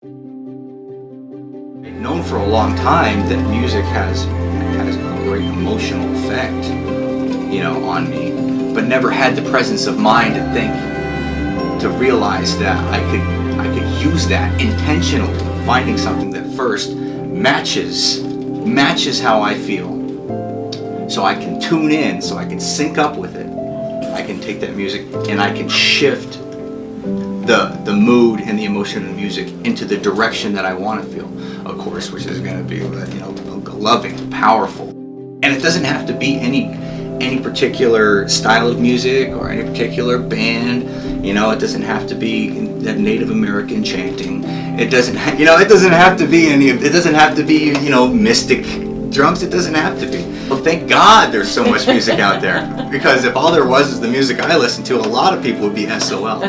I've known for a long time that music has a great emotional effect, on me, but never had the presence of mind to realize that I could use that intentionally, finding something that first matches how I feel, so I can tune in, so I can sync up with it. I can take that music and I can shift the mood and the emotion of the music into the direction that I want to feel, of course, which is going to be loving, powerful. And it doesn't have to be any particular style of music or any particular band. It doesn't have to be that Native American chanting. It doesn't have to be mystic drums. It doesn't have to be. Well, thank God there's so much music out there, because if all there was the music I listen to, a lot of people would be SOL.